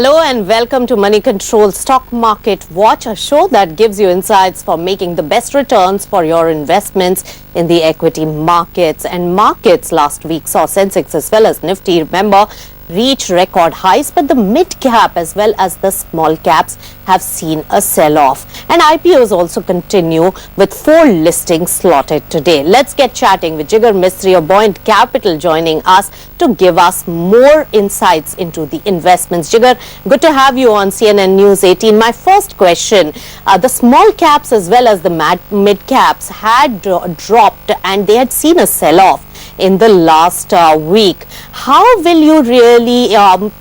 Hello and welcome to Money Control Stock Market Watch, a show that gives you insights for making the best returns for your investments in the equity markets. And markets last week saw Sensex as well as Nifty, remember, reach record highs, but the mid cap as well as the small caps have seen a sell-off. And IPOs also continue with 4 listings slotted today. Let's get chatting with Jigar Mistry of Buoyant Capital joining us to give us more insights into the investments. Jigar, good to have you on CNN News 18. My first question, the small caps as well as the mid caps had dropped and they had seen a sell-off in the last week. How will you really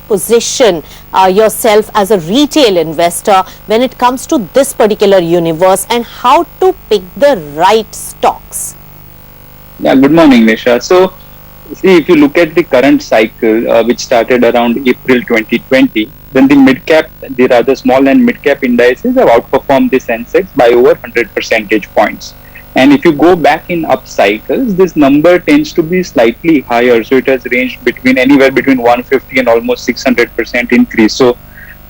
position yourself as a retail investor when it comes to this particular universe, and how to pick the right stocks? Yeah, good morning, Nisha. So, see, if you look at the current cycle, which started around April 2020, then the mid-cap, the rather small and mid-cap indices have outperformed the Sensex by over 100 percentage points. And if you go back in up cycles, this number tends to be slightly higher. So it has ranged between anywhere between 150 and almost 600% increase. So,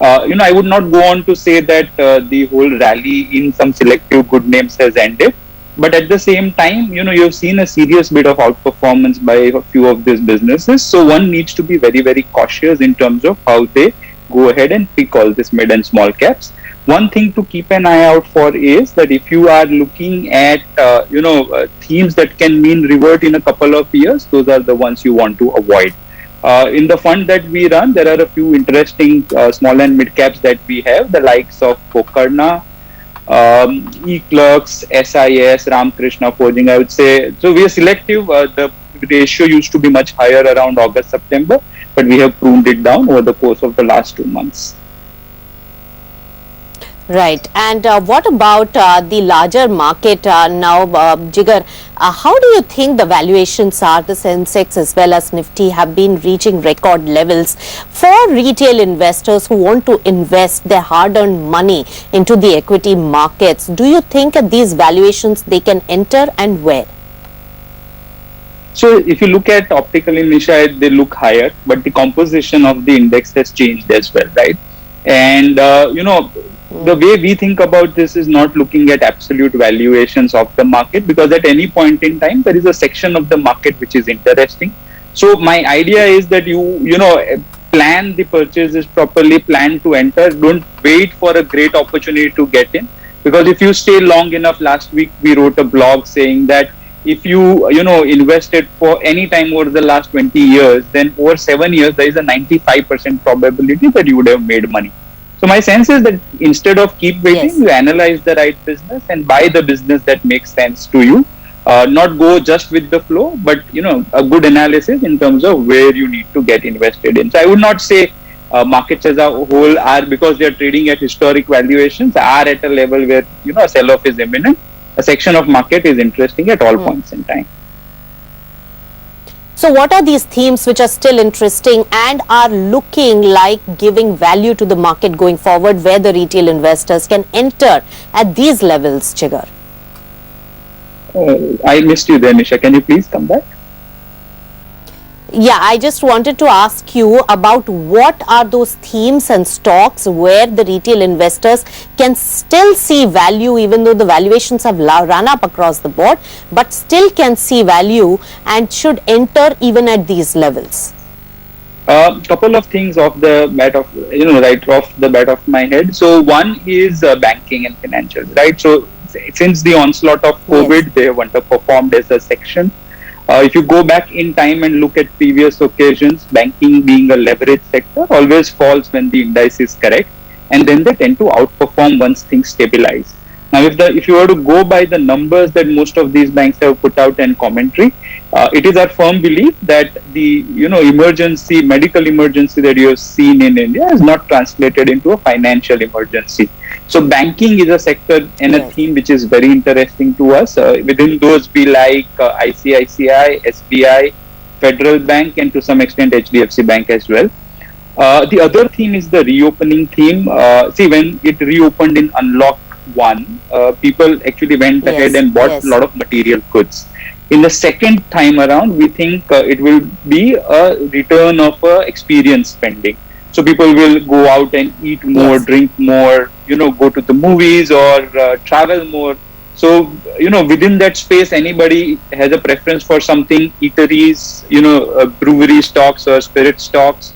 I would not go on to say that the whole rally in some selective good names has ended. But at the same time, you've seen a serious bit of outperformance by a few of these businesses. So one needs to be very, very cautious in terms of how they go ahead and pick all these mid and small caps. One thing to keep an eye out for is that if you are looking at, themes that can mean revert in a couple of years, those are the ones you want to avoid. In the fund that we run, there are a few interesting small and mid caps that we have, the likes of Pokarna, eClerx, SIS, Ramkrishna Forging, I would say. So we are selective. The ratio used to be much higher around August, September, but we have pruned it down over the course of the last 2 months. Right. And what about the larger market now, Jigar? How do you think the valuations are? The Sensex as well as Nifty have been reaching record levels. For retail investors who want to invest their hard-earned money into the equity markets, do you think at these valuations they can enter, and where? So if you look at optically, Nisha, they look higher, but the composition of the index has changed as well, right? And, the way we think about this is not looking at absolute valuations of the market, because at any point in time, there is a section of the market which is interesting. So my idea is that you plan the purchases properly, plan to enter. Don't wait for a great opportunity to get in, because if you stay long enough, last week we wrote a blog saying that if you, invested for any time over the last 20 years, then over 7 years, there is a 95% probability that you would have made money. So my sense is that instead of keep waiting, Yes, you analyze the right business and buy the business that makes sense to you. Not go just with the flow, but a good analysis in terms of where you need to get invested in. So I would not say markets as a whole are, because they are trading at historic valuations, are at a level where a sell-off is imminent. A section of market is interesting at all points in time. So what are these themes which are still interesting and are looking like giving value to the market going forward, where the retail investors can enter at these levels, Jigar? I missed you there, Nisha. Can you please come back? Yeah, I just wanted to ask you about what are those themes and stocks where the retail investors can still see value, even though the valuations have run up across the board, but still can see value and should enter even at these levels. Couple of things off the bat of right off the bat of my head. So one is banking and financials, right? So since the onslaught of COVID, Yes, they have underperformed as a section. If you go back in time and look at previous occasions, banking being a leverage sector always falls when the index is correct, and then they tend to outperform once things stabilize. Now, if you were to go by the numbers that most of these banks have put out and commentary, it is our firm belief that the medical emergency that you have seen in India is not translated into a financial emergency. So banking is a sector and a yes, theme which is very interesting to us. Within those, we like ICICI, SBI, Federal Bank, and to some extent HDFC Bank as well. The other theme is the reopening theme. When it reopened in Unlock 1, people actually went ahead yes, and bought a yes. lot of material goods. In the second time around, we think it will be a return of experience spending. So people will go out and eat more, Yes. drink more, go to the movies or travel more. So, within that space, anybody has a preference for something, eateries, brewery stocks or spirit stocks,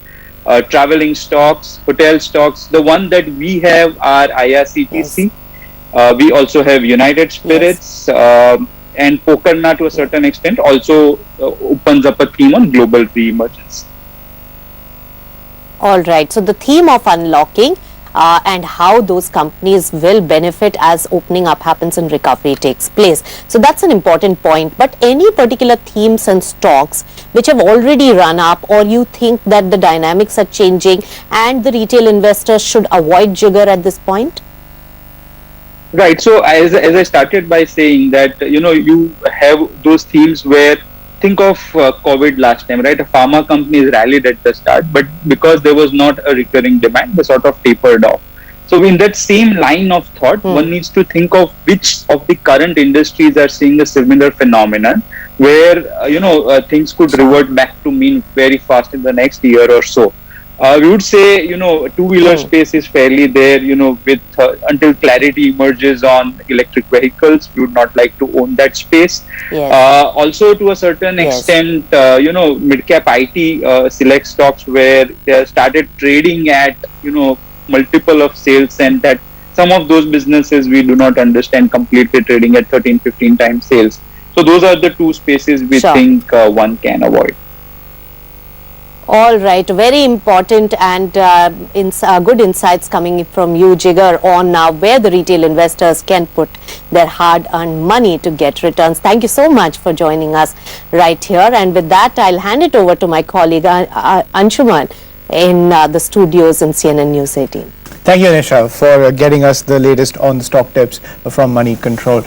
traveling stocks, hotel stocks. The one that we have are IRCTC. We also have United Spirits, and Pokarna to a certain extent also opens up a theme on global re-emergence. All right. So the theme of unlocking and how those companies will benefit as opening up happens and recovery takes place. So that's an important point. But any particular themes and stocks which have already run up, or you think that the dynamics are changing and the retail investors should avoid Jigar at this point? Right. So as I started by saying that, you have those themes where, think of COVID last time, right? Pharma companies rallied at the start, but because there was not a recurring demand, they sort of tapered off. So in that same line of thought, one needs to think of which of the current industries are seeing a similar phenomenon where, things could revert back to mean very fast in the next year or so. We would say, two-wheeler space is fairly there, with until clarity emerges on electric vehicles. We would not like to own that space. Yes. Also, to a certain extent, mid-cap IT select stocks where they have started trading at, multiple of sales, and that some of those businesses we do not understand completely trading at 13, 15 times sales. So those are the two spaces we think one can avoid. All right, very important and good insights coming from you, Jigar, on where the retail investors can put their hard-earned money to get returns. Thank you so much for joining us right here. And with that, I'll hand it over to my colleague Anshuman in the studios in CNN News 18. Thank you, Nisha, for getting us the latest on the stock tips from Money Control.